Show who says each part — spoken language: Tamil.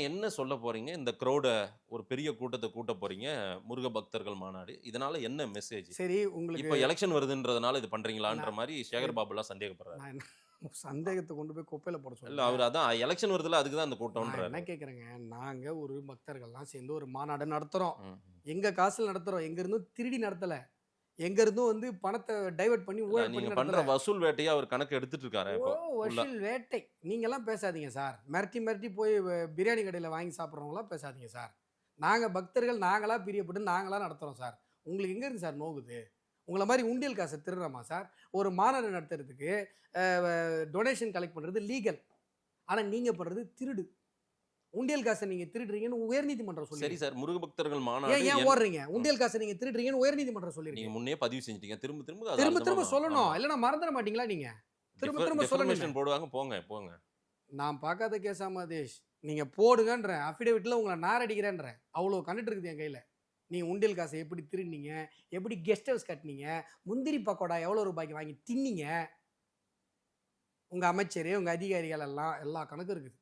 Speaker 1: என்ன சொல்ல போறீங்க? இந்த ஒரு பெரிய கூட்டத்த கூட்ட போறீங்க. முருக பக்தர்கள் மாநாடு. இதனால என்ன மெசேஜ்?
Speaker 2: சரி உங்களுக்கு
Speaker 1: இப்ப எலக்ஷன் வருதுன்றதுனால இது பண்றீங்களான்ற
Speaker 2: நான்
Speaker 1: மாரி சேகர் பாபுலாம் சந்தேகப்படுறாரு.
Speaker 2: நான் என்ன சந்தேகத்த கொண்டு போய் குப்பையில போட
Speaker 1: இல்ல
Speaker 2: சொல்லுங்க.
Speaker 1: அவரு அதான் எலக்ஷன் வருதுல்ல அதுக்கு தான் அந்த
Speaker 2: நான் என்ன
Speaker 1: கூட்டம்ன்றாரு.
Speaker 2: கேட்கிறேங்க, நாங்க ஒரு பக்தர்கள்லாம் சேர்ந்து ஒரு மாநாடு நடத்துறோம்.
Speaker 1: ம்.
Speaker 2: எங்க காசுல நடத்துறோம். எங்க இருந்தும் திருடி நடத்தல. எங்க இருந்தும் வந்து பணத்த டைவர்ட் பண்ணி
Speaker 1: இல்ல
Speaker 2: ஊழல்
Speaker 1: நீங்க
Speaker 2: பண்ணி
Speaker 1: பண்ற
Speaker 2: நடத்தல.
Speaker 1: வசூல் வேட்டைய அவர் கணக்கு எடுத்துட்டு இருக்காரா
Speaker 2: ஓ!
Speaker 1: இப்போ? ஃபுல்லா.
Speaker 2: வசூல் வேட்டை. நீங்கலாம் பேசாதீங்க சார். மிரட்டி மிரட்டி போய் பிரியாணி கடையில வாங்கி சாப்பிடுறவங்கலாம் பேசாதீங்க சார். நாங்க பக்தர்கள் நாங்களா பிரியப்பட்டு நாங்களா நடத்துறோம் சார். உங்களுக்கு எங்க இருந்து சார் நோகுது? உங்கள மாரி உண்டியல் காச திருடுறோமா சார்? ஒரு மாநாடு நடத்துறதுக்கு அ வ டொனேஷன் கலெக்ட் பண்றது லீகல். ஆனா நீங்க பண்றது திருடு. உண்டியல் காச நீங்க திருடுறீங்கன்னு உயர்நீதிமன்றம்
Speaker 1: சரி
Speaker 2: சொல்லிருக்கு.
Speaker 1: சார். முருக பக்தர்கள்
Speaker 2: ஏன்
Speaker 1: மாநாடு
Speaker 2: ஏன் ஓடுறீங்க?
Speaker 1: ம்.
Speaker 2: உண்டியல் காச நீங்க திருடுறீங்கன்னு உயர்நீதிமன்றம்
Speaker 1: நீங்க
Speaker 2: சொல்லியிருக்கு.
Speaker 1: முன்னயே பதிவு செஞ்சுட்டீங்க. திரும்ப திரும்ப அது
Speaker 2: திரும்ப திரும்ப
Speaker 1: அழுத்தமா
Speaker 2: சொல்லணும்.
Speaker 1: ஆமா.
Speaker 2: இல்லன்னா மறந்துட மாட்டீங்களா நீங்க? திரும்ப திரும்ப சொல்லணுமே.
Speaker 1: டிஃபர்மேஷன் போடுவாங்க. போங்க, போங்க.
Speaker 2: நான் பார்க்காத கேஸா மதேஷ். நீங்க போடுங்கன்றேன். அஃபிடவிட்ல உங்கள நாரடிக்கிறேன்றேன். அவ்ளோ கண்டுட்டு இருக்குது என் கையில. நீங்க உண்டியல் காச எப்படி திருடுனீங்க? எப்படி கெஸ்ட் ஹவுஸ் கட்டுனீங்க? முந்திரி பக்கோடா எவ்வளோ ரூபாய்க்கு வாங்கி தின்னீங்க? உங்க அமைச்சரு, உங்க அதிகாரிகள் எல்லாம் எல்லா கணக்கும் இருக்குது.